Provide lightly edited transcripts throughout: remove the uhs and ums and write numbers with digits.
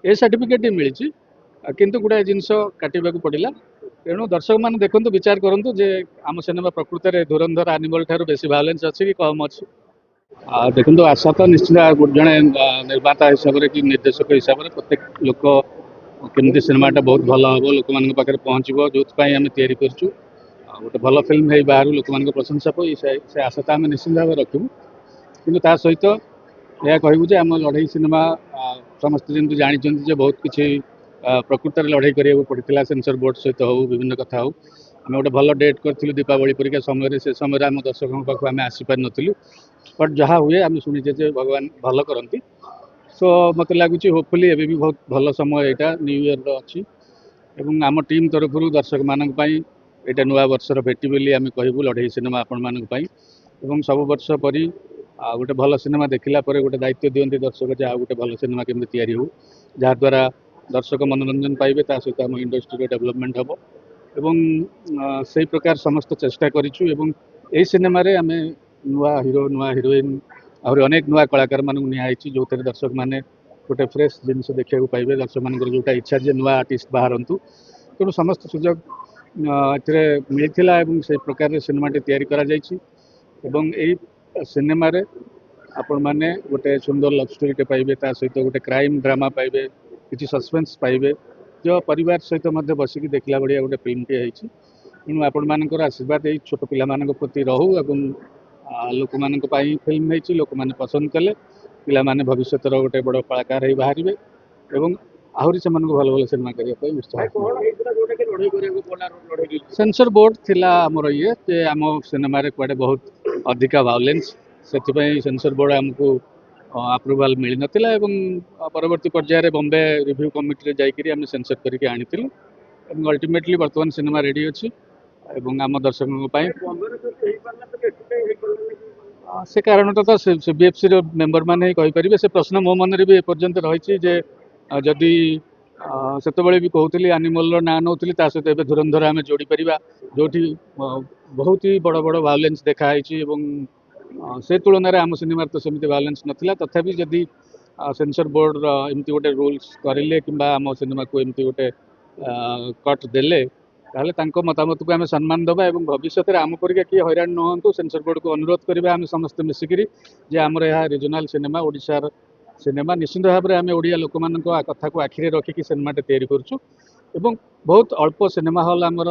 A certificate मिली किंतु गुड़ाए जिनस काटा पड़ा तेणु दर्शक मैंने देखु विचार करूँ जे आम सिनेमा प्रकृत में धुरंधर एनिमल ठार बेसी भायोलेंस अच्छी कि कम अच्छी देखो आशा तो निश्चित जड़े निर्माता हिसाब से कि निर्देशक हिसाब से प्रत्येक लोक केमती सिनेमाटा बहुत भल हम लोक मान पाखे पहुँचो जो आम या गोटे भल फिल्म है बाहर लोक मान प्रशंसा पाई से आशा तो आम निश्चित भाव रखू कि सहित यह कहूँ आम लड़ई सिनेमा समस्त जमी जानते बहुत किसी प्रकृत में लड़ई करा पड़ा सेंसर बोर्ड सहित हो विभिन्न कथा हो आम गोटे भल डेट करूँ दीपावली परीक्षा समय से समय आम दर्शकों पाक आम आसीपार नुँ बट जहाँ हुए आम शुणीचे भगवान भल करती सो मत लगुच होपफुली एवं भी बहुत भल समय यहाँ न्यू इयर अच्छी आम टीम तरफ दर्शक मानक यहाँ नुआ वर्षर भेटी बोली आम कहूँ लड़ई सिनेमा आपण मानी सब वर्ष परी गोटे भल सिनेमा देखला गोटे दायित्व दिखती दर्शक जहाँ गोटे भल सिनेमा केमी या जहाँद्वारा दर्शक मनोरंजन पाइबे ता सहित आम इंडस्ट्री डेवलपमेंट हम एवं से प्रकार समस्त चेष्टा करूँ यही सिनेमा आम नुआ हिरो नुआ हिरोइन आहरी अनेक नुआ कलाकार मानक नियाई जो दर्शक मैंने गोटे फ्रेश जिनस देखा पाइबे दर्शक मान जोटा इच्छा जे नुआ आर्टिस्ट बाहरतु तेणु समस्त सुजोग मिलता से प्रकार सिनेमाटी यही सिनेमा आपण मैंने गोटे सुंदर लव स्टोरी पाइबे ता सहित गोटे क्राइम ड्रामा पाइबे किसी सस्पेंस पाइबे जो परिवार सहित बसिक देखला बढ़िया गोटे फिल्मटे होती तेणु आपण मानकर आशीर्वाद यही छोट पिला प्रति रहू एवं लोक मान फिल्म होती लोक मैंने पसंद कले पिला माने भविष्य गोटे बड़ कलाकार ही बाहर एवं आहरी से भल भल सिनेमा करने सेंसर बोर्ड थिला आमर ये जे आम सिनेमा कुआडे बहुत अधिका वायलेंस से सेंसर बोर्ड आमको अप्रूवाल मिल नाला परवर्ती पर्यायर बॉम्बे रिव्यू कमिटी जाकि आम सेंसर करके आनी अल्टीमेटली बर्तमान सिनेमा रेडी अच्छी आम दर्शकों से कारण तो सीबीएफसी मेंबर मैंने कहींपर से प्रश्न मो मन भी एपर्यंत रही जदि से भी कहते एनिमल ना नौली सहित ए धुरंधर आम जोड़ी पार जो बहुत ही बड़ बड़ वायलेंस देखाई से तुलन में आम सिनेमा तो सेमती वायलेंस नाला तथापि जदि सेंसर बोर्ड एमती गोटे रूल्स करें कि आम सिनेमा को एमती गोटे कट देले ताहले तांको मतामत को आम सम्मान दबा और भविष्य में आम परिका किए हैरान नहतु सेंसर बोर्ड को अनुरोध करवा आम समस्त मिसिकी जे आमर यह रिजनाल सिनेमा ओडिशार सिनेमा निश्चित भाव में आम ओडिया लोक मान कथा को आखिरे रखिकी सिनेमाटे तैयारी करुँ बहुत अल्प सिनेमा हॉल आमर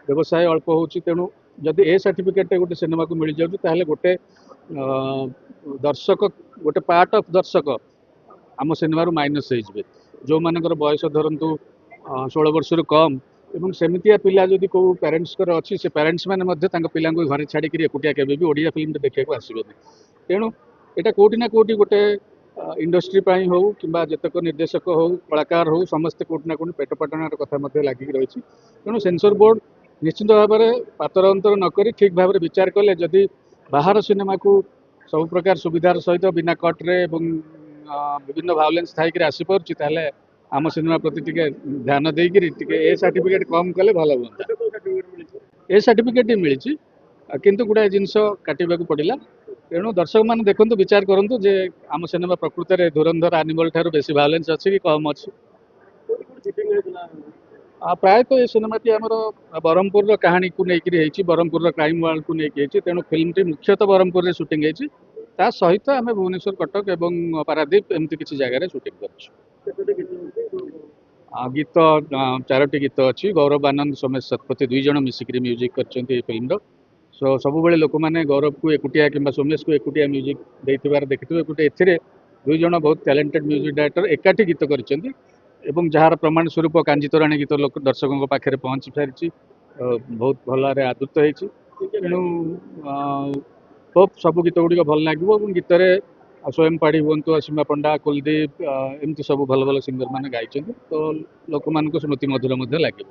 व्यवसाय अल्प हो तेणु जदि ए सर्टिफिकेट गोटे सिनेमा को मिल जाए गोटे दर्शक गोटे पार्ट ऑफ दर्शक आम सिनेमा माइनस हो जो मानकर बयस धरतु 16 वर्ष कम एवं सेमतिया पिला जदि को पेरेंट्स अच्छी से पेरेंट्स मैंने पिला घरे छाड़ी एकुटिया केबे भी ओडिया फिल्म देखा आसबे तेणु यहाँ कौटी ना कौटी गोटे इंडस्ट्री हो कि जितक निर्देशक हो कलाकार हो समस्ते कौटना कौटी पेट पाटणार कथा लगिक रही तेणु सेंसर बोर्ड निश्चित भाव में पातर अंतर नक ठीक भाव में विचार कले जदि बाहर सिनेमा को सब प्रकार सुविधार सहित बिना कट्रे विभिन्न भायोलेंस थी आसीपार आम सिनेमा प्रति ध्यान देकर ए सर्टिफिकेट कम कले भल हाँ ए सर्टिफिकेट मिली किंतु गुड़ाए जिनस काटा पड़ा तेणु दर्शक मैंने देखु विचार करूँ जे आम सिनेमा प्रकृत में धुरंधर एनिमल ठार बेसी भायोलेंस अच्छी कि कम अच्छी प्रायतः ये सिनेमाटी आमर ब्रह्मपुर कहानी को लेकिन ब्रह्मपुर क्राइम वर्ल्ड को लेकिन तेणु फिल्मटी मुख्यतः ब्रह्मपुर में शूटिंग होती सहित आम भुवनेश्वर कटक और पारादीप एमती किसी जगह शूटिंग कर गीत 4टी गीत अच्छी गौरव आनंद सोमेश शतपथी 2 जन मिसिक म्यूजिक कर फिल्म सो सब बेले लोक मैंने गौरव को एकुटिया कि सोमेश को एकुटिया म्यूजिक देथिबार देखिथे गोटे ए 2 जन बहुत टैलेंटेड म्यूजिक डायरेक्टर एकाठी गीत कर जार प्रमाण स्वरूप कांजी तोराणी गीत लोक दर्शकों पाखे पहुँची सारी बहुत भल आदृत होती तेणु सब गीत गुड़िक भल लगे गीत स्वयं पाढ़ी हूँ असीमा पंडा कुलदीप एमती सब भल भल सिंगर मैंने गाई तो लोक मान स्मृति मधुर लगे।